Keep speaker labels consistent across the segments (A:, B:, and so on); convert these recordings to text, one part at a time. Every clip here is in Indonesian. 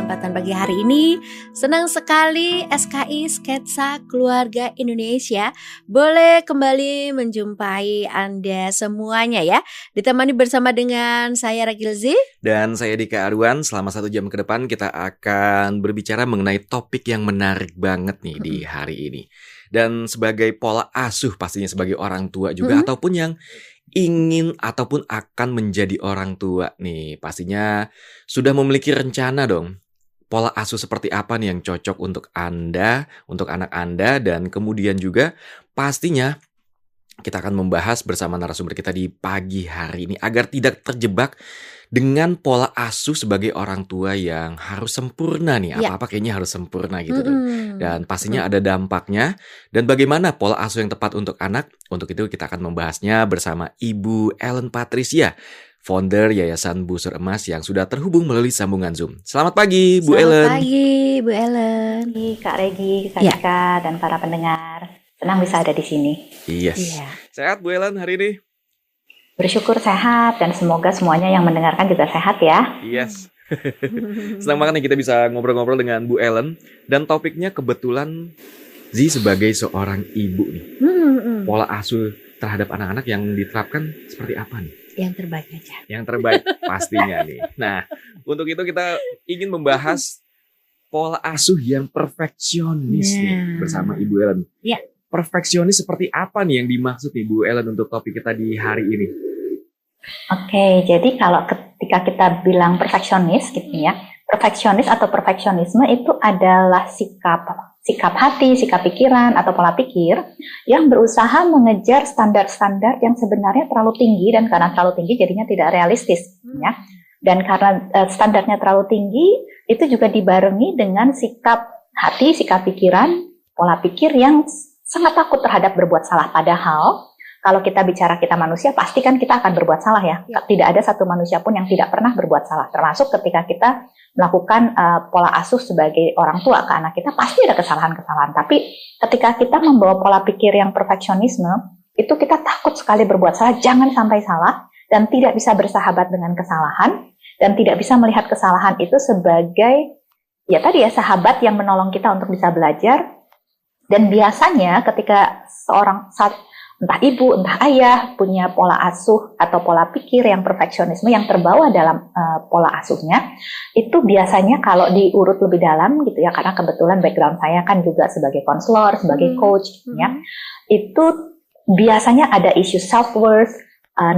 A: kesempatan pagi hari ini. Senang sekali SKI Sketsa Keluarga Indonesia boleh kembali menjumpai Anda semuanya ya. Ditemani bersama dengan saya Ragilzi
B: dan saya Dika Arwan. Selama 1 jam ke depan kita akan berbicara mengenai topik yang menarik banget nih di hari ini. Dan sebagai pola asuh pastinya sebagai orang tua juga ataupun yang ingin ataupun akan menjadi orang tua nih, pastinya sudah memiliki rencana dong. Pola asuh seperti apa nih yang cocok untuk Anda, untuk anak Anda, dan kemudian juga pastinya kita akan membahas bersama narasumber kita di pagi hari ini agar tidak terjebak dengan pola asuh sebagai orang tua yang harus sempurna nih. Apa-apa kayaknya harus sempurna gitu tuh. Dan pastinya ada dampaknya. Dan bagaimana pola asuh yang tepat untuk anak? Untuk itu kita akan membahasnya bersama Ibu Ellen Patricia, founder Yayasan Busur Emas yang sudah terhubung melalui sambungan Zoom. Selamat pagi Bu Ellen.
A: Selamat pagi Bu Ellen.
C: Kak Regi, Kak Dika, dan para pendengar. Senang bisa ada di sini.
B: Yes. Sehat Bu Ellen hari ini?
C: Bersyukur sehat dan semoga semuanya yang mendengarkan juga sehat ya.
B: Yes. Senang banget nih kita bisa ngobrol-ngobrol dengan Bu Ellen. Dan topiknya kebetulan Zi sebagai seorang ibu nih. Pola asuh terhadap anak-anak yang diterapkan seperti apa nih?
A: Yang terbaik aja.
B: Yang terbaik pastinya nih. Nah, untuk itu kita ingin membahas pola asuh yang perfeksionis nih bersama Ibu Ellen.
A: Iya.
B: Perfeksionis seperti apa nih yang dimaksud nih Bu Ellen untuk topik kita di hari ini?
C: Oke, jadi kalau ketika kita bilang perfeksionis gitu ya, perfeksionis atau perfeksionisme itu adalah sikap hati, sikap pikiran atau pola pikir yang berusaha mengejar standar-standar yang sebenarnya terlalu tinggi, dan karena terlalu tinggi jadinya tidak realistis ya. Dan karena standarnya terlalu tinggi, itu juga dibarengi dengan sikap hati, sikap pikiran, pola pikir yang sangat takut terhadap berbuat salah. Padahal kalau kita bicara kita manusia, pasti kan kita akan berbuat salah ya. Tidak ada satu manusia pun yang tidak pernah berbuat salah. Termasuk ketika kita melakukan pola asuh sebagai orang tua ke anak kita, pasti ada kesalahan-kesalahan. Tapi ketika kita membawa pola pikir yang perfeksionisme, itu kita takut sekali berbuat salah, jangan sampai salah, dan tidak bisa bersahabat dengan kesalahan, dan tidak bisa melihat kesalahan itu sebagai ya tadi ya sahabat yang menolong kita untuk bisa belajar. Dan biasanya ketika entah ibu, entah ayah punya pola asuh atau pola pikir yang perfeksionisme yang terbawa dalam pola asuhnya, itu biasanya kalau diurut lebih dalam gitu ya, karena kebetulan background saya kan juga sebagai konselor, sebagai coach ya, itu biasanya ada isu self-worth,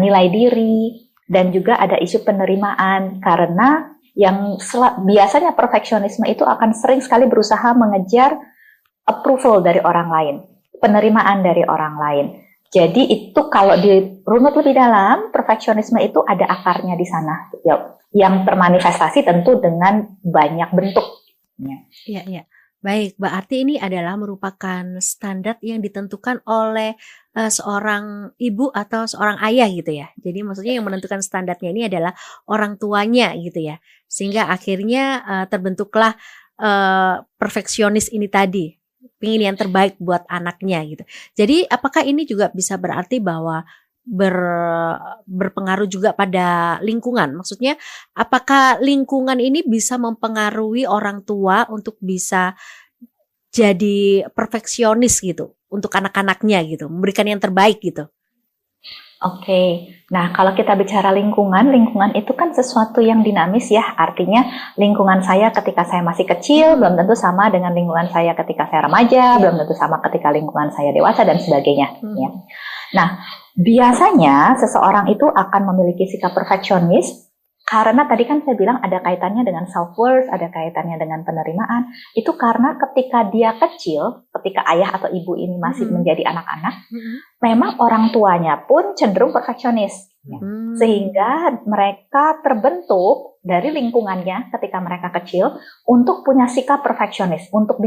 C: nilai diri, dan juga ada isu penerimaan, karena yang biasanya perfeksionisme itu akan sering sekali berusaha mengejar approval dari orang lain, penerimaan dari orang lain. Jadi itu kalau dirunut lebih dalam, perfeksionisme itu ada akarnya di sana, ya, yang termanifestasi tentu dengan banyak bentuk.
A: Iya. Baik, berarti ini adalah merupakan standar yang ditentukan oleh seorang ibu atau seorang ayah gitu ya. Jadi maksudnya yang menentukan standarnya ini adalah orang tuanya gitu ya. Sehingga akhirnya terbentuklah perfeksionis ini tadi. Pingin yang terbaik buat anaknya gitu. Jadi apakah ini juga bisa berarti bahwa berpengaruh juga pada lingkungan? Maksudnya apakah lingkungan ini bisa mempengaruhi orang tua untuk bisa jadi perfeksionis gitu untuk anak-anaknya gitu, memberikan yang terbaik gitu?
C: Oke, nah kalau kita bicara lingkungan itu kan sesuatu yang dinamis ya, artinya lingkungan saya ketika saya masih kecil belum tentu sama dengan lingkungan saya ketika saya remaja, belum tentu sama ketika lingkungan saya dewasa dan sebagainya. Ya. Nah, biasanya seseorang itu akan memiliki sikap perfeksionis karena tadi kan saya bilang ada kaitannya dengan self-worth, ada kaitannya dengan penerimaan. Itu karena ketika dia kecil, ketika ayah atau ibu ini masih menjadi anak-anak, memang orang tuanya pun cenderung perfeksionis. Sehingga mereka terbentuk dari lingkungannya ketika mereka kecil untuk punya sikap perfeksionis, untuk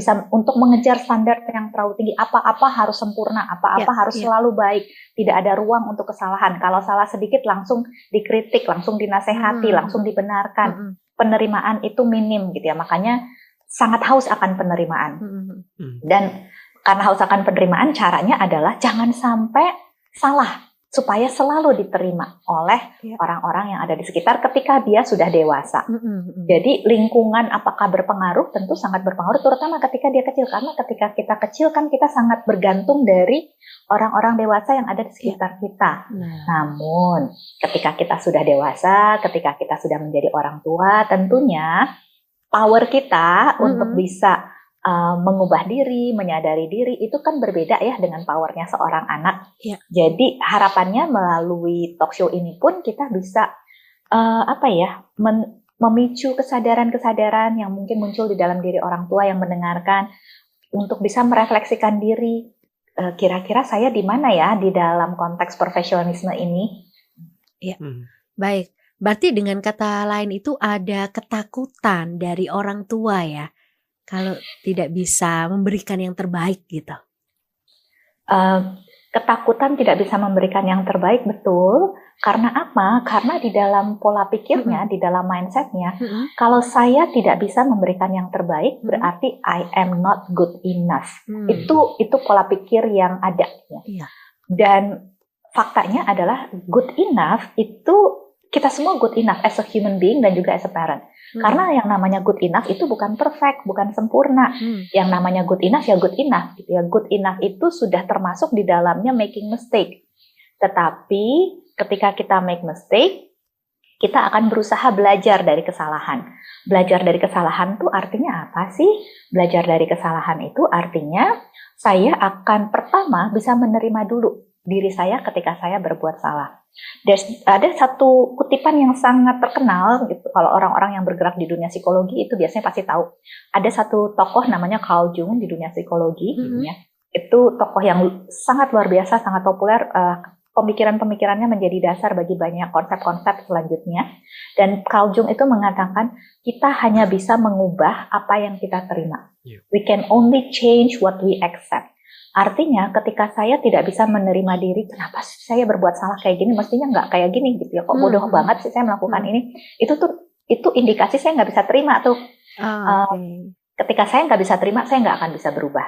C: mengejar standar yang terlalu tinggi, apa-apa harus sempurna, apa-apa harus selalu baik, tidak ada ruang untuk kesalahan. Kalau salah sedikit langsung dikritik, langsung dinasehati, langsung dibenarkan. Penerimaan itu minim gitu ya, makanya sangat haus akan penerimaan. Dan karena haus akan penerimaan, caranya adalah jangan sampai salah. supaya selalu diterima oleh orang-orang yang ada di sekitar ketika dia sudah dewasa. Jadi lingkungan apakah berpengaruh? Tentu sangat berpengaruh, terutama ketika dia kecil. Karena ketika kita kecil kan kita sangat bergantung dari orang-orang dewasa yang ada di sekitar kita. Namun ketika kita sudah dewasa, ketika kita sudah menjadi orang tua, tentunya power kita untuk bisa mengubah diri, menyadari diri itu kan berbeda ya dengan powernya seorang anak. Jadi harapannya melalui talk show ini pun kita bisa memicu kesadaran-kesadaran yang mungkin muncul di dalam diri orang tua yang mendengarkan untuk bisa merefleksikan diri. Kira-kira saya di mana ya di dalam konteks profesionalisme ini?
A: Baik. Berarti dengan kata lain itu ada ketakutan dari orang tua ya, kalau tidak bisa memberikan yang terbaik gitu.
C: Ketakutan tidak bisa memberikan yang terbaik, betul. Karena apa? Karena di dalam pola pikirnya, di dalam mindsetnya, kalau saya tidak bisa memberikan yang terbaik, berarti I am not good enough. Itu pola pikir yang ada. Ya. Dan faktanya adalah good enough itu kita semua good enough as a human being dan juga as a parent. Karena yang namanya good enough itu bukan perfect, bukan sempurna. Yang namanya good enough ya good enough. Gitu ya. Good enough itu sudah termasuk di dalamnya making mistake. Tetapi ketika kita make mistake, kita akan berusaha belajar dari kesalahan. Belajar dari kesalahan itu artinya apa sih? Belajar dari kesalahan itu artinya saya akan pertama bisa menerima dulu diri saya ketika saya berbuat salah. Ada satu kutipan yang sangat terkenal gitu, kalau orang-orang yang bergerak di dunia psikologi itu biasanya pasti tahu. Ada satu tokoh namanya Carl Jung di dunia psikologi, gitu ya. Itu tokoh yang sangat luar biasa, sangat populer. Pemikiran-pemikirannya menjadi dasar bagi banyak konsep-konsep selanjutnya. Dan Carl Jung itu mengatakan kita hanya bisa mengubah apa yang kita terima. We can only change what we accept. Artinya ketika saya tidak bisa menerima diri, kenapa sih saya berbuat salah kayak gini, mestinya nggak kayak gini gitu ya, kok bodoh banget sih saya melakukan ini, itu indikasi saya nggak bisa terima tuh. Ketika saya nggak bisa terima, saya nggak akan bisa berubah.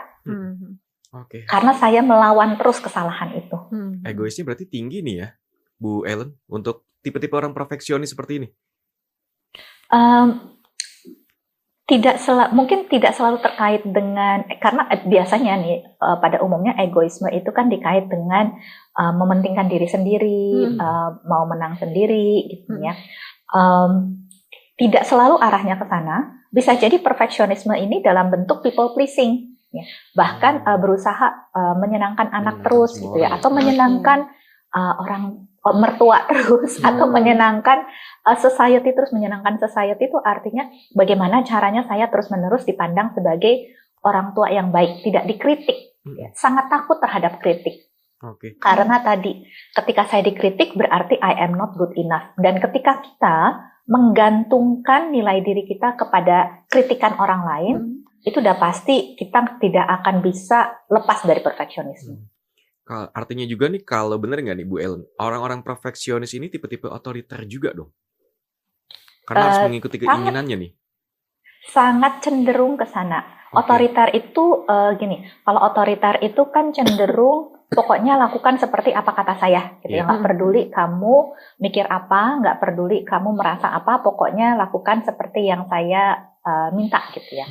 C: Karena saya melawan terus kesalahan itu.
B: Egoisnya berarti tinggi nih ya, Bu Ellen, untuk tipe-tipe orang perfeksionis seperti ini.
C: Mungkin tidak selalu terkait dengan, karena biasanya nih pada umumnya egoisme itu kan dikait dengan mementingkan diri sendiri, mau menang sendiri gitu ya. Tidak selalu arahnya ke sana. Bisa jadi perfeksionisme ini dalam bentuk people pleasing ya. Bahkan berusaha menyenangkan anak terus gitu ya, atau menyenangkan orang mertua terus, atau menyenangkan society terus. Menyenangkan society itu artinya bagaimana caranya saya terus-menerus dipandang sebagai orang tua yang baik, tidak dikritik. Sangat takut terhadap kritik. Karena tadi ketika saya dikritik berarti I am not good enough. Dan ketika kita menggantungkan nilai diri kita kepada kritikan orang lain, itu udah pasti kita tidak akan bisa lepas dari perfeksionisme.
B: Artinya juga nih, kalau benar nggak nih Bu Ellen, orang-orang perfeksionis ini tipe-tipe otoriter juga dong? Karena harus mengikuti keinginannya nih.
C: Sangat cenderung ke sana. Otoriter itu gini, kalau otoriter itu kan cenderung pokoknya lakukan seperti apa kata saya, gitu ya. Nggak peduli kamu mikir apa, nggak peduli kamu merasa apa, pokoknya lakukan seperti yang saya minta, gitu ya.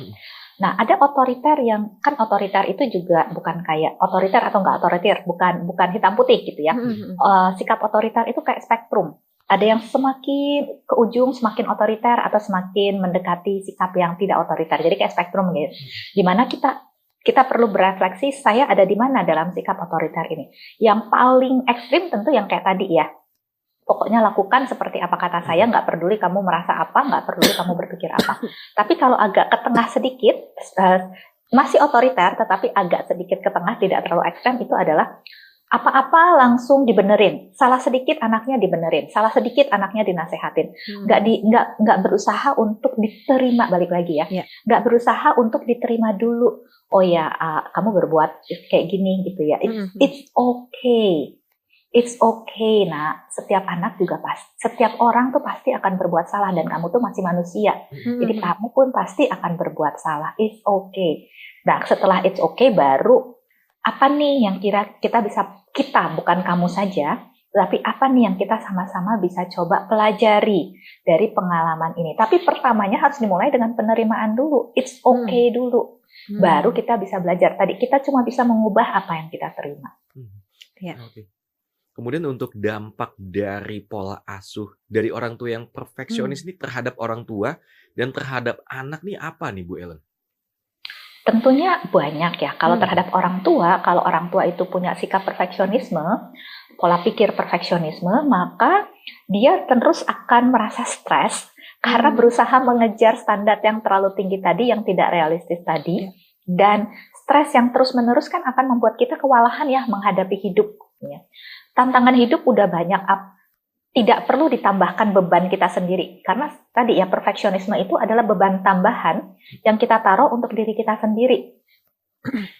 C: Nah, ada otoriter yang kan otoriter itu juga bukan kayak otoriter atau nggak otoriter, bukan hitam putih gitu ya. Sikap otoriter itu kayak spektrum. Ada yang semakin ke ujung semakin otoriter atau semakin mendekati sikap yang tidak otoriter. Jadi kayak spektrum gitu. Dimana kita perlu berefleksi, saya ada di mana dalam sikap otoriter ini. Yang paling ekstrim tentu yang kayak tadi ya. Pokoknya lakukan seperti apa kata saya, nggak peduli kamu merasa apa, nggak peduli kamu berpikir apa. Tapi kalau agak ke tengah sedikit, masih otoriter, tetapi agak sedikit ke tengah, tidak terlalu ekstrem, itu adalah apa-apa langsung dibenerin. Salah sedikit anaknya dibenerin, salah sedikit anaknya dinasehatin. Nggak berusaha untuk diterima, balik lagi ya. Nggak berusaha untuk diterima dulu. Oh ya, kamu berbuat kayak gini gitu ya. It's okay. It's okay, nak. Setiap anak juga setiap orang tuh pasti akan berbuat salah dan kamu tuh masih manusia. Jadi kamu pun pasti akan berbuat salah. It's okay. Nah, setelah it's okay baru apa nih yang kita bukan kamu saja, Tapi apa nih yang kita sama-sama bisa coba pelajari dari pengalaman ini. Tapi pertamanya harus dimulai dengan penerimaan dulu. It's okay dulu. Baru kita bisa belajar. Tadi kita cuma bisa mengubah apa yang kita terima.
A: Ya.
B: Oke. Kemudian untuk dampak dari pola asuh dari orang tua yang perfeksionis ini terhadap orang tua dan terhadap anak nih apa nih Bu Ellen?
C: Tentunya banyak ya. Kalau terhadap orang tua, kalau orang tua itu punya sikap perfeksionisme, pola pikir perfeksionisme, maka dia terus akan merasa stres karena berusaha mengejar standar yang terlalu tinggi tadi, yang tidak realistis tadi. Dan stres yang terus-menerus kan akan membuat kita kewalahan ya menghadapi hidup. Ya. Tantangan hidup udah banyak, tidak perlu ditambahkan beban kita sendiri. Karena tadi ya, perfeksionisme itu adalah beban tambahan yang kita taruh untuk diri kita sendiri.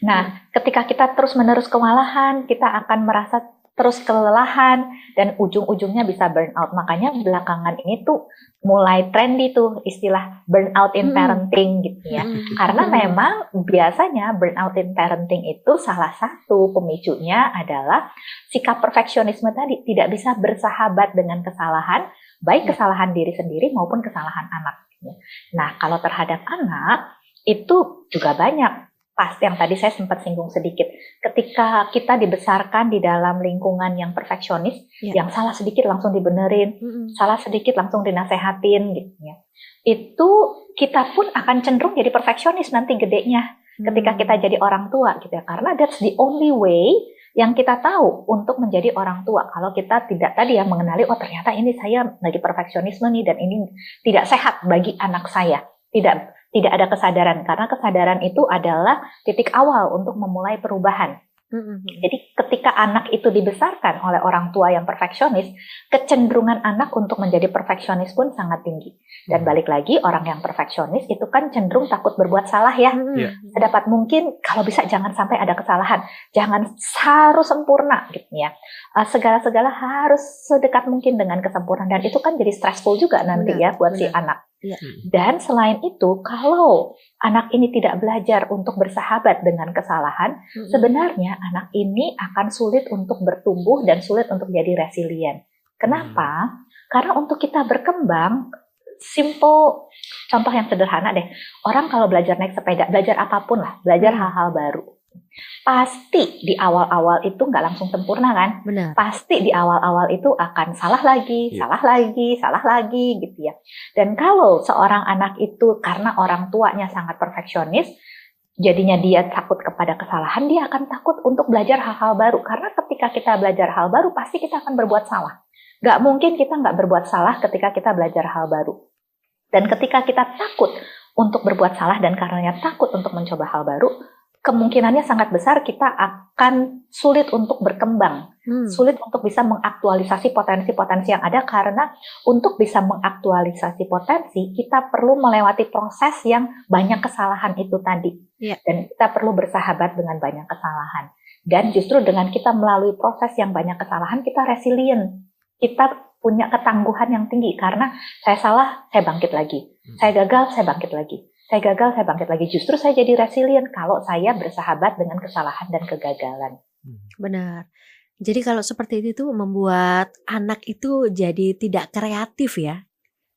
C: Nah, ketika kita terus-menerus kewalahan, kita akan merasa terus kelelahan, dan ujung-ujungnya bisa burnout. Makanya belakangan ini tuh mulai trendy tuh istilah burnout in parenting gitu ya. Karena memang biasanya burnout in parenting itu salah satu pemicunya adalah sikap perfeksionisme tadi, tidak bisa bersahabat dengan kesalahan, baik kesalahan diri sendiri maupun kesalahan anak. Nah, kalau terhadap anak itu juga banyak. Pasti yang tadi saya sempat singgung sedikit. Ketika kita dibesarkan di dalam lingkungan yang perfeksionis, yang salah sedikit langsung dibenerin, salah sedikit langsung dinasehatin gitu ya. Itu kita pun akan cenderung jadi perfeksionis nanti gedenya ketika kita jadi orang tua gitu ya. Karena that's the only way yang kita tahu untuk menjadi orang tua. Kalau kita tidak tadi ya mengenali, oh ternyata ini saya lagi perfeksionisme nih, dan ini tidak sehat bagi anak saya. Tidak ada kesadaran, karena kesadaran itu adalah titik awal untuk memulai perubahan. Jadi ketika anak itu dibesarkan oleh orang tua yang perfeksionis, kecenderungan anak untuk menjadi perfeksionis pun sangat tinggi. Dan balik lagi, orang yang perfeksionis itu kan cenderung takut berbuat salah ya. Sedapat mungkin kalau bisa jangan sampai ada kesalahan, jangan harus sempurna gitu ya. Segala-segala harus sedekat mungkin dengan kesempurnaan, dan itu kan jadi stressful juga nanti ya buat si anak. Dan selain itu, kalau anak ini tidak belajar untuk bersahabat dengan kesalahan, sebenarnya anak ini akan sulit untuk bertumbuh dan sulit untuk jadi resilient. Kenapa? Karena untuk kita berkembang, simple, contoh yang sederhana deh. Orang kalau belajar naik sepeda, belajar apapun lah, belajar hal-hal baru. Pasti di awal-awal itu nggak langsung sempurna kan?
A: Benar.
C: Pasti di awal-awal itu akan salah lagi gitu ya. Dan kalau seorang anak itu karena orang tuanya sangat perfeksionis, jadinya dia takut kepada kesalahan, dia akan takut untuk belajar hal-hal baru. Karena ketika kita belajar hal baru, pasti kita akan berbuat salah. Nggak mungkin kita nggak berbuat salah ketika kita belajar hal baru. Dan ketika kita takut untuk berbuat salah dan karenanya takut untuk mencoba hal baru, kemungkinannya sangat besar kita akan sulit untuk berkembang, sulit untuk bisa mengaktualisasi potensi-potensi yang ada, karena untuk bisa mengaktualisasi potensi, kita perlu melewati proses yang banyak kesalahan itu tadi. Dan kita perlu bersahabat dengan banyak kesalahan. Dan justru dengan kita melalui proses yang banyak kesalahan, kita resilient. Kita punya ketangguhan yang tinggi, karena saya salah, saya bangkit lagi. Saya gagal, saya bangkit lagi. Saya gagal, saya bangkit lagi. Justru saya jadi resilient kalau saya bersahabat dengan kesalahan dan kegagalan.
A: Benar. Jadi kalau seperti itu membuat anak itu jadi tidak kreatif ya.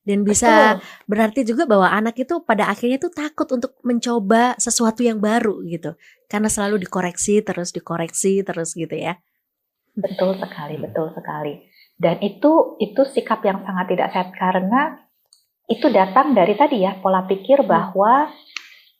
A: Dan bisa berarti juga bahwa anak itu pada akhirnya tuh takut untuk mencoba sesuatu yang baru gitu. Karena selalu dikoreksi terus gitu ya.
C: Betul sekali, betul sekali. Dan itu sikap yang sangat tidak sehat, karena itu datang dari tadi ya, pola pikir bahwa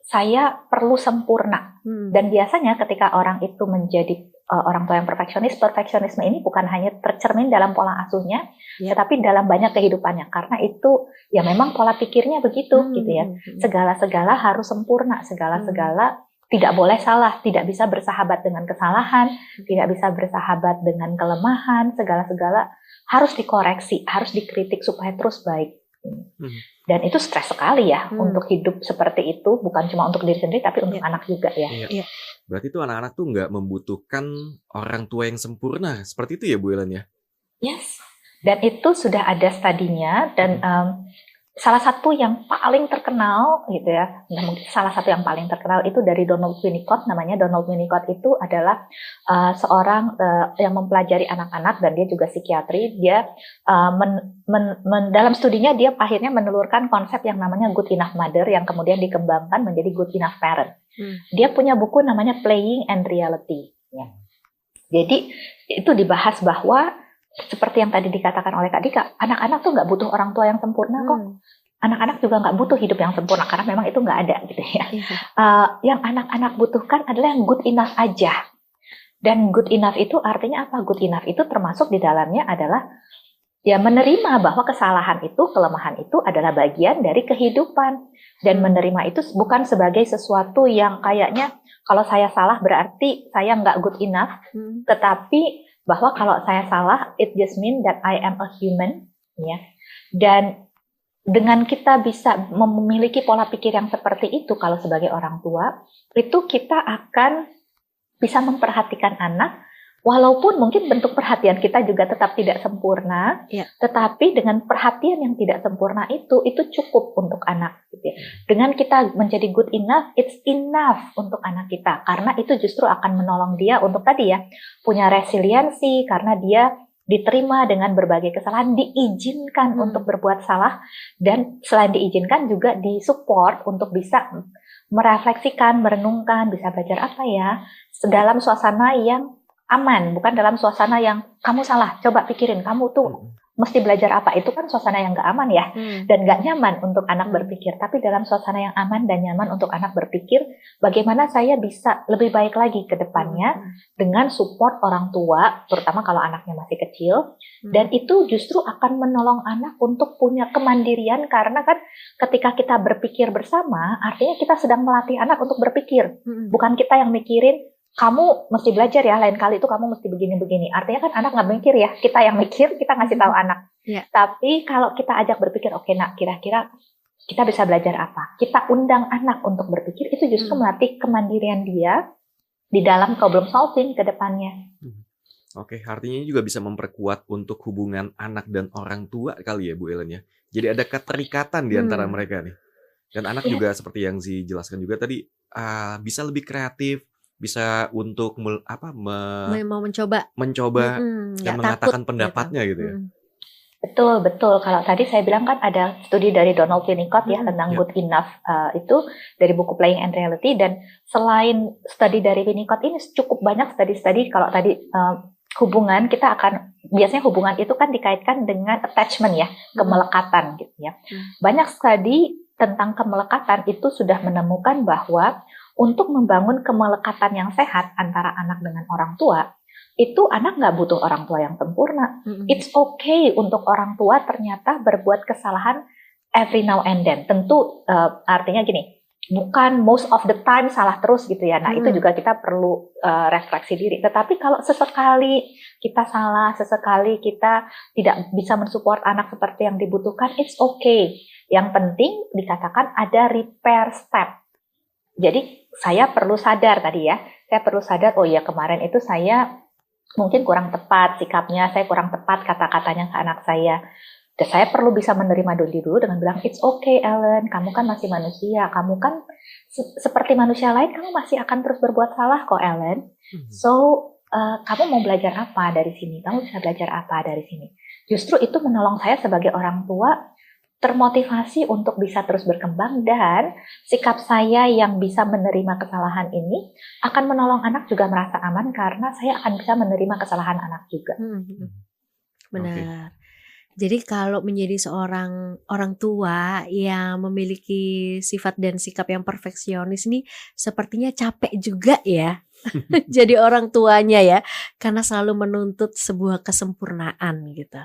C: saya perlu sempurna. Dan biasanya ketika orang itu menjadi orang tua yang perfeksionisme ini bukan hanya tercermin dalam pola asuhnya, tetapi dalam banyak kehidupannya. Karena itu ya memang pola pikirnya begitu gitu ya. Segala-segala harus sempurna, segala-segala tidak boleh salah, tidak bisa bersahabat dengan kesalahan, tidak bisa bersahabat dengan kelemahan, segala-segala harus dikoreksi, harus dikritik supaya terus baik. Dan itu stres sekali ya untuk hidup seperti itu, bukan cuma untuk diri sendiri tapi untuk anak juga ya.
B: Berarti itu anak-anak tuh nggak membutuhkan orang tua yang sempurna, seperti itu ya Bu Ellen ya?
C: Yes, dan itu sudah ada studinya, dan salah satu yang paling terkenal gitu ya, mungkin salah satu yang paling terkenal itu dari Donald Winnicott. Namanya Donald Winnicott itu adalah seorang yang mempelajari anak-anak dan dia juga psikiatri. Dia dalam studinya dia akhirnya menelurkan konsep yang namanya good enough mother yang kemudian dikembangkan menjadi good enough parent. Dia punya buku namanya Playing and Reality. Ya. Jadi itu dibahas bahwa seperti yang tadi dikatakan oleh Kak Dika, anak-anak tuh nggak butuh orang tua yang sempurna kok. Anak-anak juga nggak butuh hidup yang sempurna karena memang itu nggak ada gitu ya. Yang anak-anak butuhkan adalah yang good enough aja. Dan good enough itu artinya apa? Good enough itu termasuk di dalamnya adalah ya menerima bahwa kesalahan itu, kelemahan itu adalah bagian dari kehidupan. Dan menerima itu bukan sebagai sesuatu yang kayaknya kalau saya salah berarti saya nggak good enough, tetapi bahwa kalau saya salah, it just mean that I am a human, ya. Dan dengan kita bisa memiliki pola pikir yang seperti itu, kalau sebagai orang tua, itu kita akan bisa memperhatikan anak, walaupun mungkin bentuk perhatian kita juga tetap tidak sempurna, tetapi dengan perhatian yang tidak sempurna itu cukup untuk anak. Gitu ya. Dengan kita menjadi good enough, it's enough untuk anak kita, karena itu justru akan menolong dia untuk tadi ya, punya resiliensi, karena dia diterima dengan berbagai kesalahan, diizinkan untuk berbuat salah, dan selain diizinkan juga disupport untuk bisa merefleksikan, merenungkan, bisa belajar apa ya, dalam suasana yang aman, bukan dalam suasana yang kamu salah, coba pikirin, kamu tuh mesti belajar apa, itu kan suasana yang gak aman ya, dan gak nyaman untuk anak berpikir, tapi dalam suasana yang aman dan nyaman untuk anak berpikir, bagaimana saya bisa lebih baik lagi ke depannya, dengan support orang tua, terutama kalau anaknya masih kecil, dan itu justru akan menolong anak untuk punya kemandirian, karena kan ketika kita berpikir bersama, artinya kita sedang melatih anak untuk berpikir, bukan kita yang mikirin, kamu mesti belajar ya, lain kali itu kamu mesti begini-begini. Artinya kan anak nggak mikir ya, kita yang mikir, kita ngasih tahu anak. Tapi kalau kita ajak berpikir, oke nak, kira-kira kita bisa belajar apa? Kita undang anak untuk berpikir, itu justru melatih kemandirian dia di dalam problem solving ke depannya.
B: Oke, artinya ini juga bisa memperkuat untuk hubungan anak dan orang tua kali ya Bu Ellen ya. Jadi ada keterikatan di antara mereka nih. Dan anak juga seperti yang dijelaskan juga tadi, bisa lebih kreatif, bisa untuk
A: mau mencoba
B: dan mengatakan pendapatnya gitu ya.
C: Betul. Kalau tadi saya bilang kan ada studi dari Donald Winnicott ya tentang good enough, itu dari buku Playing and Reality, dan selain studi dari Winnicott ini cukup banyak studi-studi. Kalau tadi hubungan, kita akan biasanya hubungan itu kan dikaitkan dengan attachment ya, kemelekatan gitu ya. Banyak studi tentang kemelekatan itu sudah menemukan bahwa untuk membangun kemelekatan yang sehat antara anak dengan orang tua, itu anak nggak butuh orang tua yang sempurna. It's okay untuk orang tua ternyata berbuat kesalahan every now and then. Tentu artinya gini, bukan most of the time salah terus gitu ya. Nah itu juga kita perlu refleksi diri. Tetapi kalau sesekali kita salah, sesekali kita tidak bisa mensupport anak seperti yang dibutuhkan, it's okay. Yang penting dikatakan ada repair step. Jadi saya perlu sadar tadi ya, saya perlu sadar, oh ya kemarin itu saya mungkin kurang tepat sikapnya, saya kurang tepat kata-katanya ke anak saya. Dan saya perlu bisa menerima dulu dengan bilang, it's okay Ellen, kamu kan masih manusia, kamu kan seperti manusia lain, kamu masih akan terus berbuat salah kok Ellen. So, kamu mau belajar apa dari sini? Kamu bisa belajar apa dari sini? Justru itu menolong saya sebagai orang tua, termotivasi untuk bisa terus berkembang, dan sikap saya yang bisa menerima kesalahan ini akan menolong anak juga merasa aman karena saya akan bisa menerima kesalahan anak juga.
A: Benar. Jadi kalau menjadi seorang orang tua yang memiliki sifat dan sikap yang perfeksionis nih sepertinya capek juga ya. Jadi orang tuanya ya, karena selalu menuntut sebuah kesempurnaan gitu.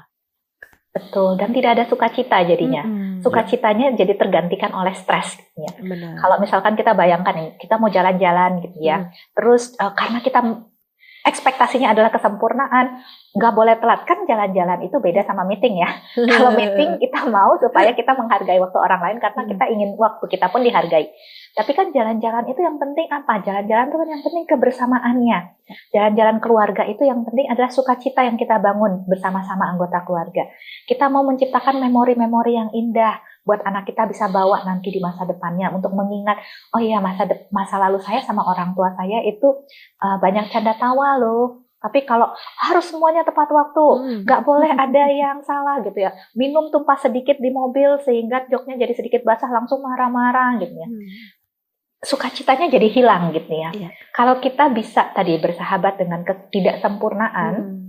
C: Betul, dan tidak ada sukacita jadinya. Sukacitanya jadi tergantikan oleh stres gitu ya. Kalau misalkan kita bayangkan nih, kita mau jalan-jalan gitu ya. Terus karena kita ekspektasinya adalah kesempurnaan, nggak boleh telat. Kan jalan-jalan itu beda sama meeting ya. Kalau meeting kita mau supaya kita menghargai waktu orang lain karena kita ingin waktu kita pun dihargai. Tapi kan jalan-jalan itu yang penting apa? Jalan-jalan itu kan yang penting kebersamaannya. Jalan-jalan keluarga itu yang penting adalah sukacita yang kita bangun bersama-sama anggota keluarga. Kita mau menciptakan memori-memori yang indah, buat anak kita bisa bawa nanti di masa depannya untuk mengingat, oh iya masa lalu saya sama orang tua saya itu banyak canda tawa loh. Tapi kalau harus semuanya tepat waktu, nggak boleh ada yang salah gitu ya. Minum tumpah sedikit di mobil sehingga joknya jadi sedikit basah langsung marah-marah gitu ya. Sukacitanya jadi hilang gitu ya.
A: Iya.
C: Kalau kita bisa tadi bersahabat dengan ketidaksempurnaan,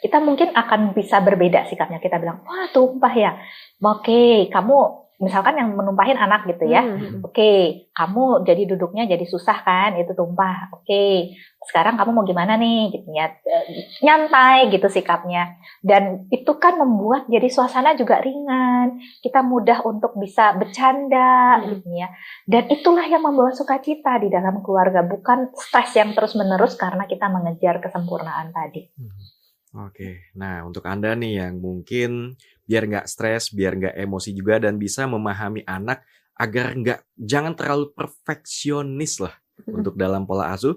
C: kita mungkin akan bisa berbeda sikapnya. Kita bilang, wah tumpah ya. Oke, kamu misalkan yang menumpahin anak gitu ya. Oke, kamu jadi duduknya jadi susah kan, itu tumpah. Oke, sekarang kamu mau gimana nih gitu ya. Nyantai gitu sikapnya. Dan itu kan membuat jadi suasana juga ringan. Kita mudah untuk bisa bercanda gitu ya. Dan itulah yang membawa sukacita di dalam keluarga, bukan stres yang terus-menerus karena kita mengejar kesempurnaan tadi.
B: Oke, nah untuk Anda nih yang mungkin biar nggak stres, biar nggak emosi juga dan bisa memahami anak agar jangan terlalu perfeksionis lah untuk dalam pola asuh.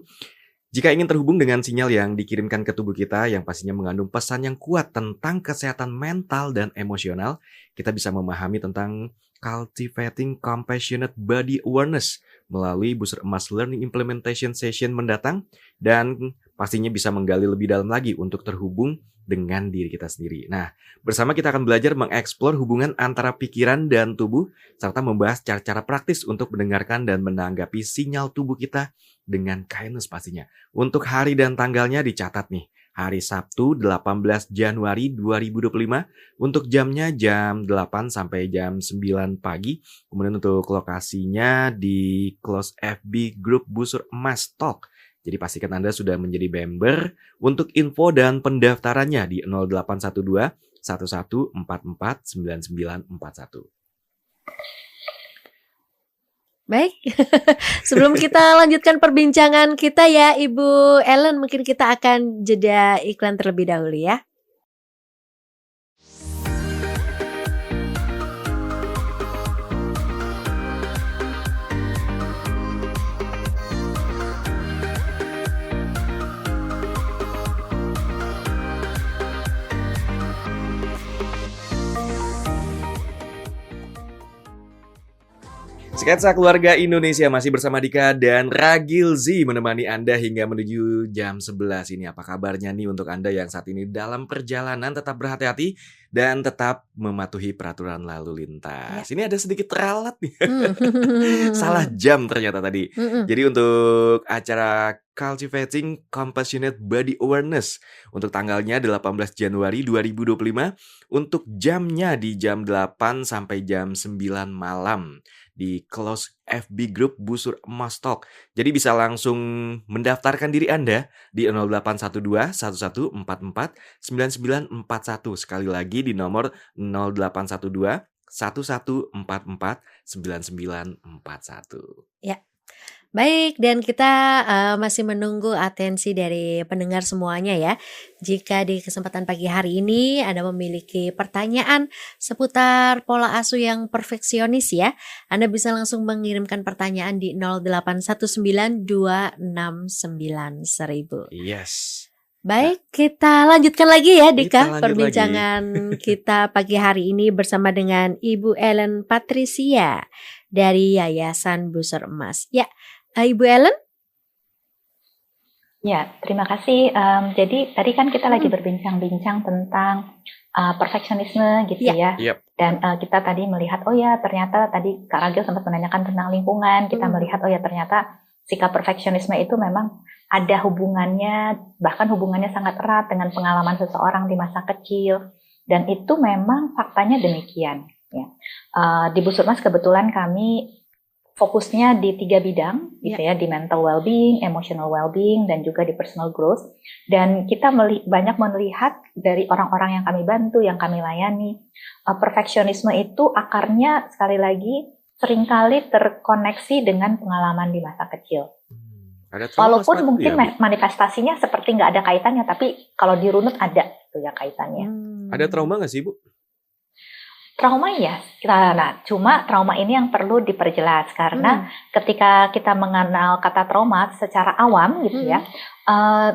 B: Jika ingin terhubung dengan sinyal yang dikirimkan ke tubuh kita yang pastinya mengandung pesan yang kuat tentang kesehatan mental dan emosional, kita bisa memahami tentang Cultivating Compassionate Body Awareness melalui Busur Emas Learning Implementation Session mendatang, dan pastinya bisa menggali lebih dalam lagi untuk terhubung dengan diri kita sendiri. Nah, bersama kita akan belajar mengeksplor hubungan antara pikiran dan tubuh, serta membahas cara-cara praktis untuk mendengarkan dan menanggapi sinyal tubuh kita dengan kindness pastinya. Untuk hari dan tanggalnya dicatat nih, hari Sabtu 18 Januari 2025, untuk jamnya jam 8 sampai jam 9 pagi. Kemudian untuk lokasinya di Close FB Group Busur Emas Talk. Jadi pastikan Anda sudah menjadi member. Untuk info dan pendaftarannya di 0812 1144 9941.
A: Baik, sebelum kita lanjutkan perbincangan kita ya Ibu Ellen, mungkin kita akan jeda iklan terlebih dahulu ya.
B: Sketsa Keluarga Indonesia masih bersama Dika dan Ragil Z menemani Anda hingga menuju jam 11 ini. Apa kabarnya nih untuk Anda yang saat ini dalam perjalanan? Tetap berhati-hati dan tetap mematuhi peraturan lalu lintas. Ini ada sedikit teralat nih. Salah jam ternyata tadi. Jadi untuk acara Cultivating Compassionate Body Awareness untuk tanggalnya 18 Januari 2025, untuk jamnya di jam 8 sampai jam 9 malam di Close FB Group Busur Emas Talk. Jadi bisa langsung mendaftarkan diri Anda di 0812 1144 9941. Sekali lagi di nomor 0812 1144 9941.
A: Ya. Baik, dan kita masih menunggu atensi dari pendengar semuanya ya. Jika di kesempatan pagi hari ini Anda memiliki pertanyaan seputar pola asuh yang perfeksionis ya, Anda bisa langsung mengirimkan pertanyaan di 0819269000.
B: Yes.
A: Baik, kita lanjutkan lagi ya Dika
B: perbincangan
A: kita pagi hari ini bersama dengan Ibu Ellen Patricia dari Yayasan Busur Emas. Ya, Ibu Ellen?
C: Ya, terima kasih. Jadi tadi kan kita lagi berbincang-bincang tentang perfeksionisme gitu ya. Dan kita tadi melihat, oh ya ternyata tadi Kak Ragil sempat menanyakan tentang lingkungan. Kita melihat, oh ya ternyata sikap perfeksionisme itu memang ada hubungannya, bahkan hubungannya sangat erat dengan pengalaman seseorang di masa kecil. Dan itu memang faktanya demikian. Ya. Di Busur Emas kebetulan kami fokusnya di 3 bidang, gitu ya, di mental well-being, emotional well-being, dan juga di personal growth. Dan kita banyak melihat dari orang-orang yang kami bantu, yang kami layani, perfeksionisme itu akarnya sekali lagi seringkali terkoneksi dengan pengalaman di masa kecil. Walaupun mungkin manifestasinya seperti nggak ada kaitannya, tapi kalau dirunut ada tuh ya kaitannya.
B: Ada trauma nggak sih, Bu?
C: Trauma ya, cuma trauma ini yang perlu diperjelas karena ketika kita mengenal kata trauma secara awam gitu ya,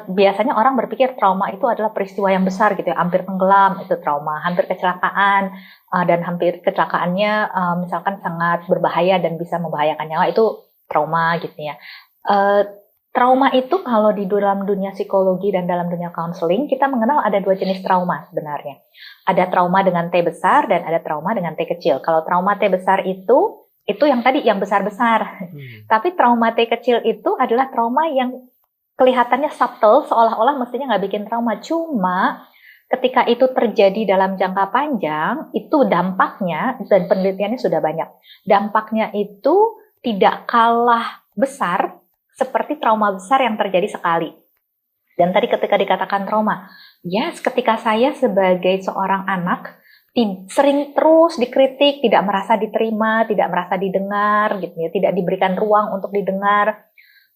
C: biasanya orang berpikir trauma itu adalah peristiwa yang besar gitu ya, hampir tenggelam itu trauma, hampir kecelakaan dan hampir kecelakaannya misalkan sangat berbahaya dan bisa membahayakan nyawa itu trauma gitu ya. Trauma itu kalau di dalam dunia psikologi dan dalam dunia counseling kita mengenal ada 2 jenis trauma sebenarnya. Ada trauma dengan T besar dan ada trauma dengan T kecil. Kalau trauma T besar itu yang tadi yang besar-besar. Tapi trauma T kecil itu adalah trauma yang kelihatannya subtle, seolah-olah mestinya nggak bikin trauma. Cuma ketika itu terjadi dalam jangka panjang, itu dampaknya, dan penelitiannya sudah banyak, dampaknya itu tidak kalah besar seperti trauma besar yang terjadi sekali. Dan tadi ketika dikatakan trauma, ketika saya sebagai seorang anak sering terus dikritik, tidak merasa diterima, tidak merasa didengar, gitu ya, tidak diberikan ruang untuk didengar,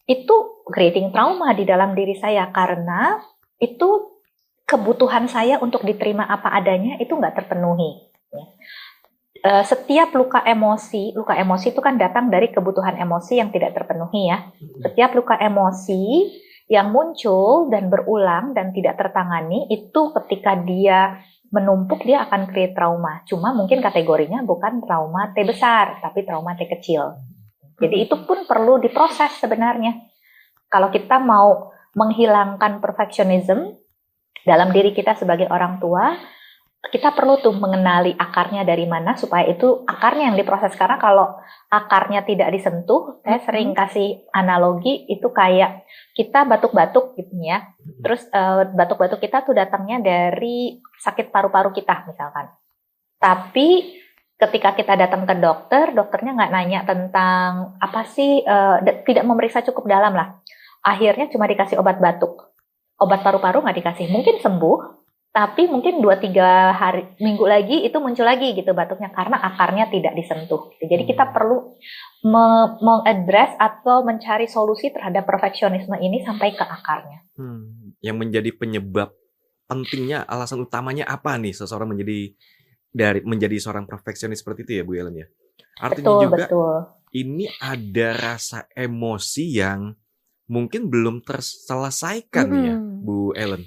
C: itu creating trauma di dalam diri saya karena itu kebutuhan saya untuk diterima apa adanya itu nggak terpenuhi. Setiap luka emosi itu kan datang dari kebutuhan emosi yang tidak terpenuhi ya. Setiap luka emosi yang muncul dan berulang dan tidak tertangani itu ketika dia menumpuk dia akan create trauma. Cuma mungkin kategorinya bukan trauma T besar, tapi trauma T kecil. Jadi itu pun perlu diproses sebenarnya. Kalau kita mau menghilangkan perfectionism dalam diri kita sebagai orang tua, kita perlu tuh mengenali akarnya dari mana supaya itu akarnya yang diproses. Karena kalau akarnya tidak disentuh, saya sering kasih analogi itu kayak kita batuk-batuk gitu ya. Terus batuk-batuk kita tuh datangnya dari sakit paru-paru kita misalkan. Tapi ketika kita datang ke dokter, dokternya nggak nanya tentang apa sih, tidak memeriksa cukup dalam lah. Akhirnya cuma dikasih obat batuk. Obat paru-paru nggak dikasih. Mungkin sembuh, tapi mungkin 2-3 minggu lagi itu muncul lagi gitu batuknya karena akarnya tidak disentuh. Jadi kita perlu mengadres atau mencari solusi terhadap perfeksionisme ini sampai ke akarnya.
B: Yang menjadi penyebab pentingnya, alasan utamanya apa nih seseorang menjadi seorang perfeksionis seperti itu ya Bu Ellen ya? Artinya betul. Ini ada rasa emosi yang mungkin belum terselesaikan ya Bu Ellen.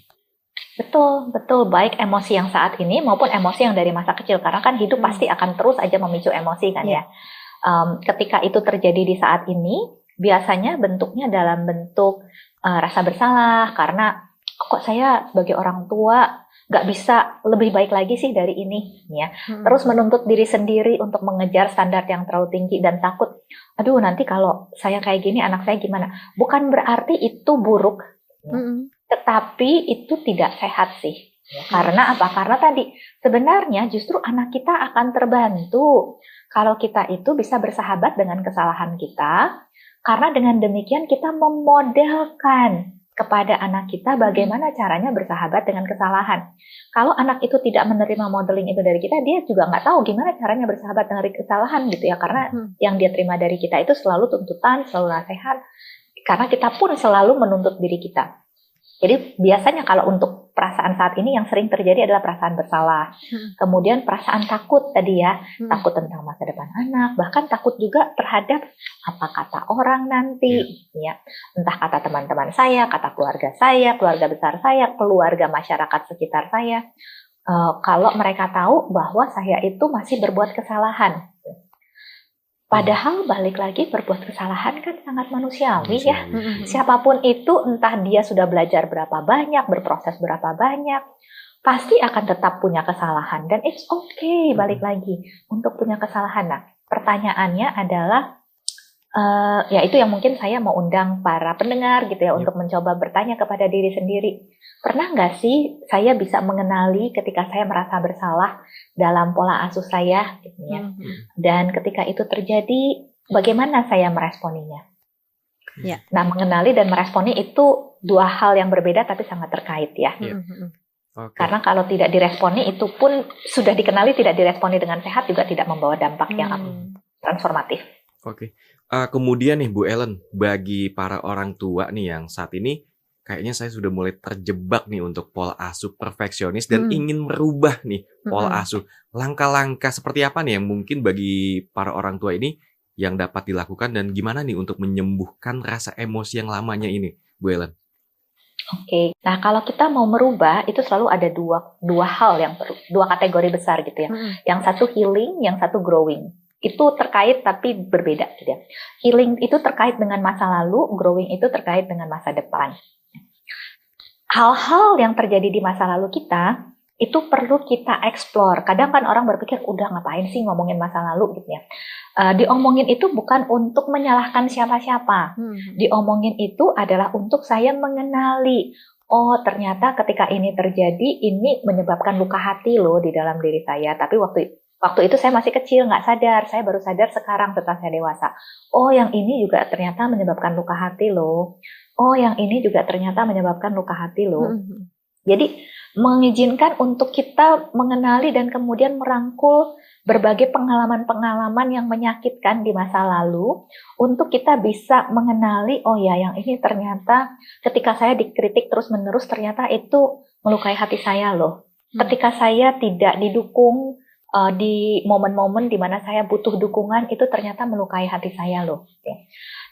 C: Betul. Baik emosi yang saat ini maupun emosi yang dari masa kecil. Karena kan hidup pasti akan terus aja memicu emosi kan ya. Ketika itu terjadi di saat ini, biasanya bentuknya dalam bentuk rasa bersalah. Karena kok saya sebagai orang tua gak bisa lebih baik lagi sih dari ini. Ya. Terus menuntut diri sendiri untuk mengejar standar yang terlalu tinggi dan takut. Aduh nanti kalau saya kayak gini anak saya gimana. Bukan berarti itu buruk. Tetapi itu tidak sehat sih. Karena apa? Karena tadi sebenarnya justru anak kita akan terbantu kalau kita itu bisa bersahabat dengan kesalahan kita. Karena dengan demikian kita memodelkan kepada anak kita bagaimana caranya bersahabat dengan kesalahan. Kalau anak itu tidak menerima modeling itu dari kita, dia juga nggak tahu gimana caranya bersahabat dengan kesalahan gitu ya. Karena yang dia terima dari kita itu selalu tuntutan, selalu nasihat. Karena kita pun selalu menuntut diri kita. Jadi biasanya kalau untuk perasaan saat ini yang sering terjadi adalah perasaan bersalah. Kemudian perasaan takut tadi ya, takut tentang masa depan anak, bahkan takut juga terhadap apa kata orang nanti, ya. Entah kata teman-teman saya, kata keluarga saya, keluarga besar saya, keluarga masyarakat sekitar saya. Kalau mereka tahu bahwa saya itu masih berbuat kesalahan. Padahal balik lagi berbuat kesalahan kan sangat manusiawi ya. Siapapun itu entah dia sudah belajar berapa banyak, berproses berapa banyak, pasti akan tetap punya kesalahan. Dan it's okay balik lagi untuk punya kesalahan. Nah pertanyaannya adalah, ya itu yang mungkin saya mau undang para pendengar gitu ya untuk mencoba bertanya kepada diri sendiri. Pernah nggak sih saya bisa mengenali ketika saya merasa bersalah dalam pola asuh saya gitu ya. Dan ketika itu terjadi, bagaimana saya meresponinya? Nah, mengenali dan meresponi itu 2 hal yang berbeda tapi sangat terkait ya. Karena kalau tidak diresponi itu pun sudah dikenali, tidak diresponi dengan sehat juga tidak membawa dampak yang transformatif.
B: Kemudian nih Bu Ellen, bagi para orang tua nih yang saat ini kayaknya saya sudah mulai terjebak nih untuk pola asuh perfeksionis dan
A: Mhm,
B: ingin merubah nih pola
A: mhm.
B: asuh. Langkah-langkah seperti apa nih yang mungkin bagi para orang tua ini yang dapat dilakukan dan gimana nih untuk menyembuhkan rasa emosi yang lamanya ini, Bu Ellen?
C: Oke, nah kalau kita mau merubah itu selalu ada dua hal yang perlu, dua kategori besar gitu ya.
A: Mhm.
C: Yang satu healing, yang satu growing. Itu terkait tapi berbeda gitu ya. Healing itu terkait dengan masa lalu, growing itu terkait dengan masa depan. Hal-hal yang terjadi di masa lalu kita itu perlu kita explore. Kadang kan orang berpikir udah ngapain sih ngomongin masa lalu gitu ya. Diomongin itu bukan untuk menyalahkan siapa-siapa.
A: Mhm.
C: Diomongin itu adalah untuk saya mengenali, oh ternyata ketika ini terjadi, ini menyebabkan luka hati loh di dalam diri saya. Tapi waktu itu saya masih kecil, nggak sadar. Saya baru sadar sekarang setelah saya dewasa. Oh yang ini juga ternyata menyebabkan luka hati loh. Oh yang ini juga ternyata menyebabkan luka hati loh.
A: Mhm.
C: Jadi mengizinkan untuk kita mengenali dan kemudian merangkul berbagai pengalaman-pengalaman yang menyakitkan di masa lalu untuk kita bisa mengenali, oh ya yang ini ternyata ketika saya dikritik terus-menerus ternyata itu melukai hati saya loh.
A: Mhm.
C: Ketika saya tidak didukung di momen-momen di mana saya butuh dukungan itu ternyata melukai hati saya loh.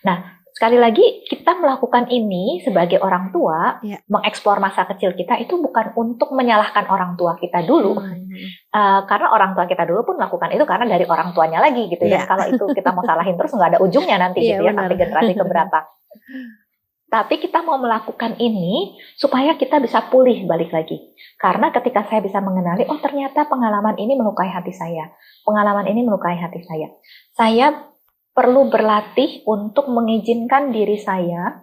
C: Nah, sekali lagi kita melakukan ini sebagai orang tua,
A: Ya.
C: mengeksplor masa kecil kita itu bukan untuk menyalahkan orang tua kita dulu,
A: Mhm.
C: karena orang tua kita dulu pun melakukan itu karena dari orang tuanya lagi gitu. Dan
A: Iya.
C: kalau itu kita mau salahin terus nggak ada ujungnya nanti
A: Iya
C: gitu ya
A: benar.
C: sampai generasi keberapa. Tapi kita mau melakukan ini supaya kita bisa pulih balik lagi. Karena ketika saya bisa mengenali, oh ternyata pengalaman ini melukai hati saya. Pengalaman ini melukai hati saya. Saya perlu berlatih untuk mengizinkan diri saya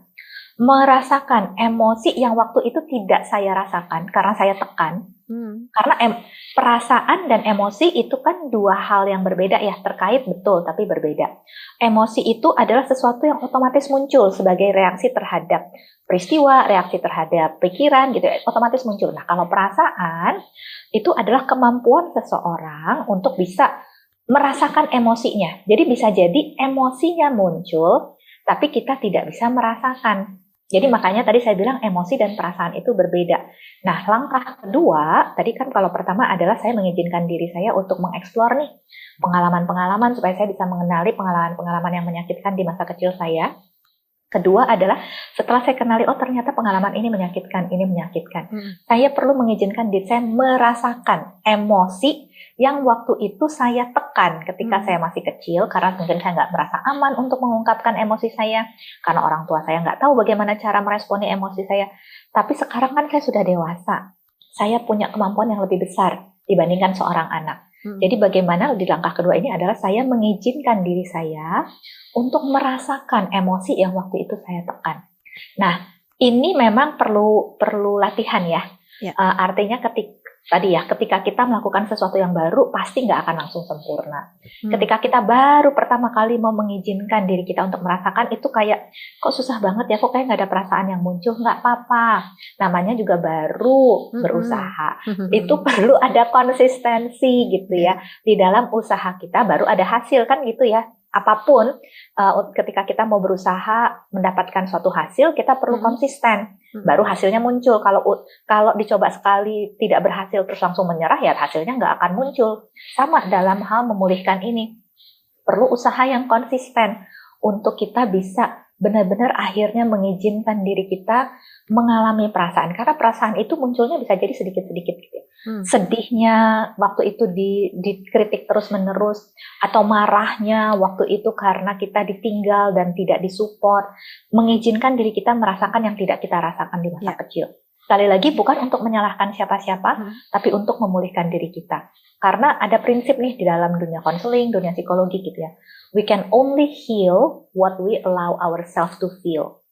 C: merasakan emosi yang waktu itu tidak saya rasakan karena saya tekan. Karena perasaan dan emosi itu kan dua hal yang berbeda ya, terkait betul tapi berbeda. Emosi itu adalah sesuatu yang otomatis muncul sebagai reaksi terhadap peristiwa, reaksi terhadap pikiran gitu, otomatis muncul. Nah, kalau perasaan itu adalah kemampuan seseorang untuk bisa merasakan emosinya. Jadi bisa jadi emosinya muncul, tapi kita tidak bisa merasakan. Jadi makanya tadi saya bilang emosi dan perasaan itu berbeda. Nah, langkah kedua, tadi kan kalau pertama adalah saya mengizinkan diri saya untuk mengeksplor nih pengalaman-pengalaman supaya saya bisa mengenali pengalaman-pengalaman yang menyakitkan di masa kecil saya. Kedua adalah setelah saya kenali, oh ternyata pengalaman ini menyakitkan, ini menyakitkan. Saya perlu mengizinkan diri saya merasakan emosi yang waktu itu saya tekan ketika saya masih kecil, karena mungkin saya nggak merasa aman untuk mengungkapkan emosi saya, karena orang tua saya nggak tahu bagaimana cara meresponi emosi saya. Tapi sekarang kan saya sudah dewasa, saya punya kemampuan yang lebih besar dibandingkan seorang anak. Jadi bagaimana di langkah kedua ini adalah saya mengizinkan diri saya untuk merasakan emosi yang waktu itu saya tekan. Nah, ini memang perlu latihan ya.
A: Ya.
C: Artinya ketika kita melakukan sesuatu yang baru pasti nggak akan langsung sempurna. Ketika kita baru pertama kali mau mengizinkan diri kita untuk merasakan itu kayak kok susah banget ya, kok kayak nggak ada perasaan yang muncul. Nggak apa-apa, namanya juga baru berusaha. Itu perlu ada konsistensi gitu ya. Di dalam usaha kita baru ada hasil kan gitu ya. Apapun ketika kita mau berusaha mendapatkan suatu hasil, kita perlu konsisten. Baru hasilnya muncul. Kalau dicoba sekali tidak berhasil terus langsung menyerah, ya hasilnya nggak akan muncul. Sama dalam hal memulihkan ini. Perlu usaha yang konsisten untuk kita bisa benar-benar akhirnya mengizinkan diri kita mengalami perasaan. Karena perasaan itu munculnya bisa jadi sedikit-sedikit gitu. Sedihnya waktu itu dikritik terus-menerus, atau marahnya waktu itu karena kita ditinggal dan tidak disupport. Mengizinkan diri kita merasakan yang tidak kita rasakan di masa kecil. Sekali lagi bukan untuk menyalahkan siapa-siapa, tapi untuk memulihkan diri kita. Karena ada prinsip nih di dalam dunia konseling, dunia psikologi gitu ya. We can only heal what we allow ourselves to feel.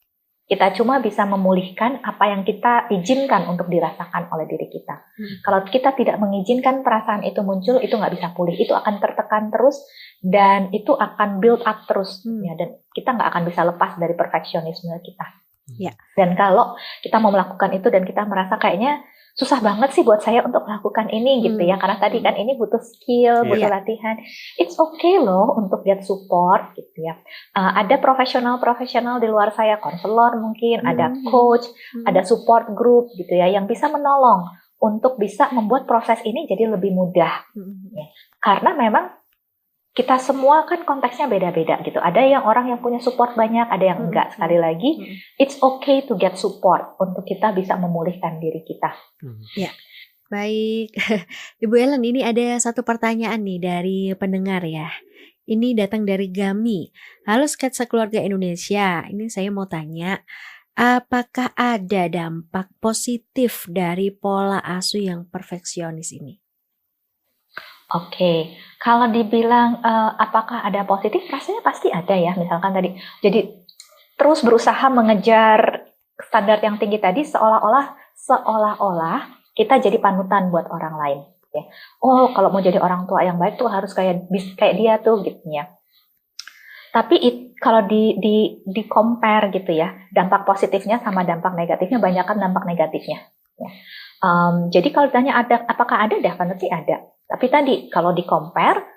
C: Kita cuma bisa memulihkan apa yang kita izinkan untuk dirasakan oleh diri kita. Kalau kita tidak mengizinkan perasaan itu muncul, itu nggak bisa pulih. Itu akan tertekan terus dan itu akan build up terus. Ya, dan kita nggak akan bisa lepas dari perfeksionisme kita.
A: Ya.
C: Dan kalau kita mau melakukan itu dan kita merasa kayaknya susah banget sih buat saya untuk melakukan ini gitu ya, karena tadi kan ini butuh skill, butuh latihan. It's okay loh untuk get support gitu ya. Ada profesional di luar saya, konselor mungkin, ada coach, ada support group gitu ya, yang bisa menolong untuk bisa membuat proses ini jadi lebih mudah. Ya. Karena memang kita semua kan konteksnya beda-beda gitu. Ada yang orang yang punya support banyak, ada yang enggak. Sekali lagi, it's okay to get support untuk kita bisa memulihkan diri kita.
A: Ya, baik. Ibu Ellen, ini ada satu pertanyaan nih dari pendengar ya. Ini datang dari Gami. Halo Sketsa Keluarga Indonesia, ini saya mau tanya, apakah ada dampak positif dari pola asuh yang perfeksionis ini?
C: Oke, kalau dibilang apakah ada positif, rasanya pasti ada ya. Misalkan tadi, jadi terus berusaha mengejar standar yang tinggi tadi, seolah-olah kita jadi panutan buat orang lain. Ya. Oh, kalau mau jadi orang tua yang baik tuh harus kayak dia tuh gitu ya. Tapi kalau di compare gitu ya, dampak positifnya sama dampak negatifnya, banyakkan dampak negatifnya. Ya. Jadi kalau ditanya apakah ada, definitely ada. Tapi tadi kalau di compare,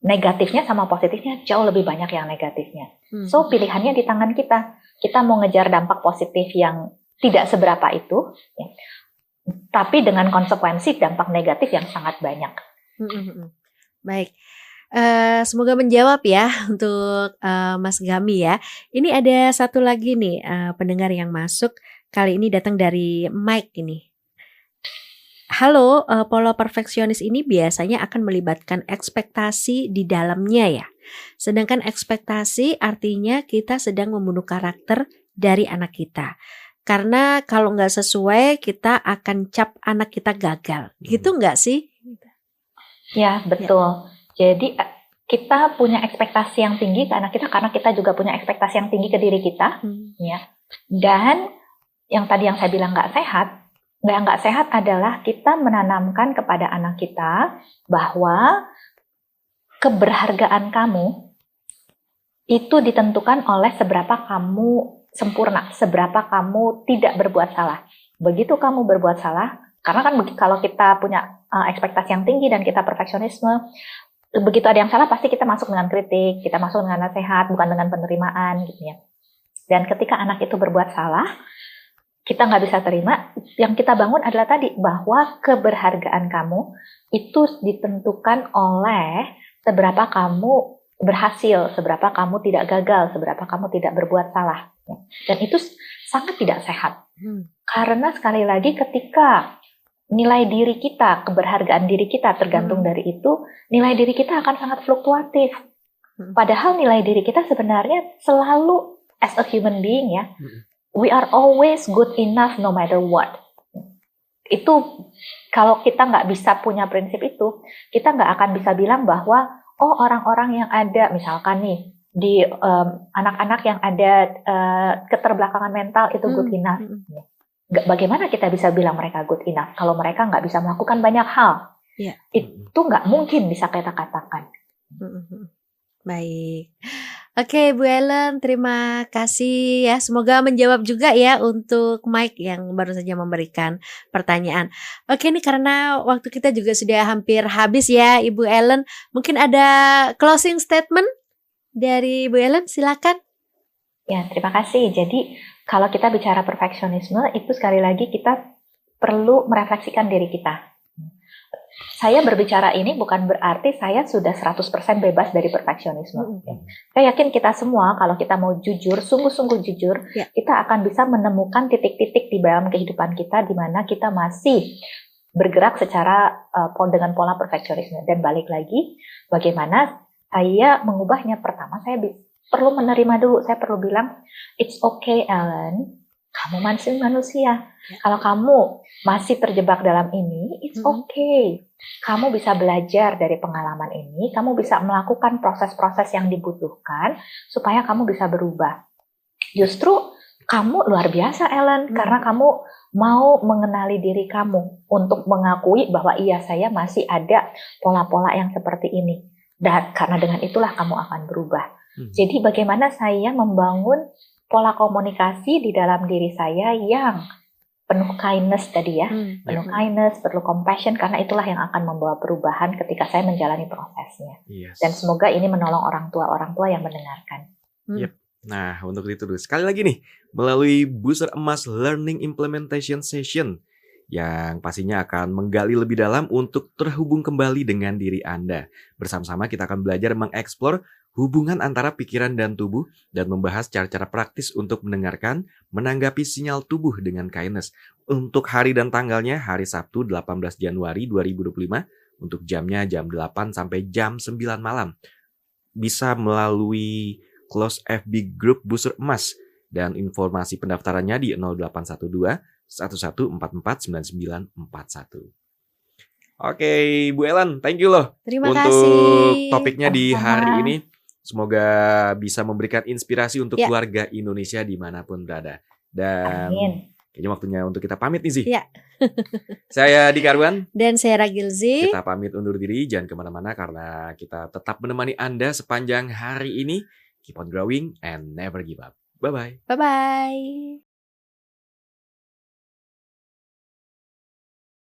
C: negatifnya sama positifnya jauh lebih banyak yang negatifnya. So pilihannya di tangan kita. Kita mau ngejar dampak positif yang tidak seberapa itu, ya, tapi dengan konsekuensi dampak negatif yang sangat banyak.
A: Baik. Semoga menjawab ya untuk Mas Gami ya. Ini ada satu lagi nih pendengar yang masuk. Kali ini datang dari Mike ini. Halo, pola perfeksionis ini biasanya akan melibatkan ekspektasi di dalamnya ya. Sedangkan ekspektasi artinya kita sedang membunuh karakter dari anak kita. Karena kalau nggak sesuai kita akan cap anak kita gagal. Gitu nggak sih?
C: Ya, betul. Jadi kita punya ekspektasi yang tinggi ke anak kita karena kita juga punya ekspektasi yang tinggi ke diri kita. Ya. Dan yang tadi yang saya bilang nggak sehat adalah kita menanamkan kepada anak kita bahwa keberhargaan kamu itu ditentukan oleh seberapa kamu sempurna, seberapa kamu tidak berbuat salah. Begitu kamu berbuat salah, karena kan kalau kita punya ekspektasi yang tinggi dan kita perfeksionisme, begitu ada yang salah pasti kita masuk dengan kritik, kita masuk dengan nasihat, bukan dengan penerimaan gitu ya. Dan ketika anak itu berbuat salah, kita nggak bisa terima, yang kita bangun adalah tadi, bahwa keberhargaan kamu itu ditentukan oleh seberapa kamu berhasil, seberapa kamu tidak gagal, seberapa kamu tidak berbuat salah. Dan itu sangat tidak sehat. Karena sekali lagi ketika nilai diri kita, keberhargaan diri kita tergantung dari itu, nilai diri kita akan sangat fluktuatif. Padahal nilai diri kita sebenarnya selalu as a human being ya, we are always good enough no matter what. Itu kalau kita nggak bisa punya prinsip itu, kita nggak akan bisa bilang bahwa oh orang-orang yang ada misalkan nih di anak-anak yang ada keterbelakangan mental itu good enough. Bagaimana kita bisa bilang mereka good enough kalau mereka nggak bisa melakukan banyak hal? Itu nggak mungkin bisa kita katakan.
A: Baik. Oke, Bu Ellen, terima kasih ya. Semoga menjawab juga ya untuk Mike yang baru saja memberikan pertanyaan. Oke, ini karena waktu kita juga sudah hampir habis ya, Ibu Ellen. Mungkin ada closing statement dari Bu Ellen, silakan.
C: Ya, terima kasih. Jadi, kalau kita bicara perfeksionisme, itu sekali lagi kita perlu merefleksikan diri kita. Saya berbicara ini bukan berarti saya sudah 100% bebas dari perfeksionisme. Saya yakin kita semua kalau kita mau jujur, sungguh-sungguh jujur, kita akan bisa menemukan titik-titik di dalam kehidupan kita di mana kita masih bergerak secara dengan pola perfeksionisme. Dan balik lagi, bagaimana saya mengubahnya? Pertama, saya perlu menerima dulu. Saya perlu bilang, it's okay Ellen, kamu masih manusia. Kalau kamu masih terjebak dalam ini, it's okay. Kamu bisa belajar dari pengalaman ini, kamu bisa melakukan proses-proses yang dibutuhkan supaya kamu bisa berubah. Justru kamu luar biasa Ellen, karena kamu mau mengenali diri kamu untuk mengakui bahwa iya saya masih ada pola-pola yang seperti ini. Dan karena dengan itulah kamu akan berubah. Jadi bagaimana saya membangun pola komunikasi di dalam diri saya yang penuh kindness tadi ya, penuh
A: Hmm.
C: kindness, perlu compassion, karena itulah yang akan membawa perubahan ketika saya menjalani prosesnya.
B: Yes.
C: Dan semoga ini menolong orang tua yang mendengarkan.
B: Yep. Nah, untuk itu dulu sekali lagi nih, melalui Booster Emas Learning Implementation Session yang pastinya akan menggali lebih dalam untuk terhubung kembali dengan diri Anda. Bersama-sama kita akan belajar mengeksplor hubungan antara pikiran dan tubuh dan membahas cara-cara praktis untuk mendengarkan, menanggapi sinyal tubuh dengan kindness. Untuk hari dan tanggalnya, hari Sabtu 18 Januari 2025, untuk jamnya jam 8 sampai jam 9 malam. Bisa melalui Close FB Group Booster Emas dan informasi pendaftarannya di 0812 1144 9941. Oke, Bu Ellen, thank you loh
A: Terima
B: untuk
A: kasih.
B: topiknya di hari
C: Sama-sama.
B: ini. Semoga bisa memberikan inspirasi untuk
A: Ya.
B: keluarga Indonesia dimanapun berada. Dan
C: Amin.
B: kayaknya waktunya untuk kita pamit nih sih.
A: Ya.
B: Saya Dika Arwan.
A: Dan saya Ragilzi.
B: Kita pamit undur diri, jangan kemana-mana karena kita tetap menemani Anda sepanjang hari ini. Keep on growing and never give up. Bye-bye.
A: Bye-bye.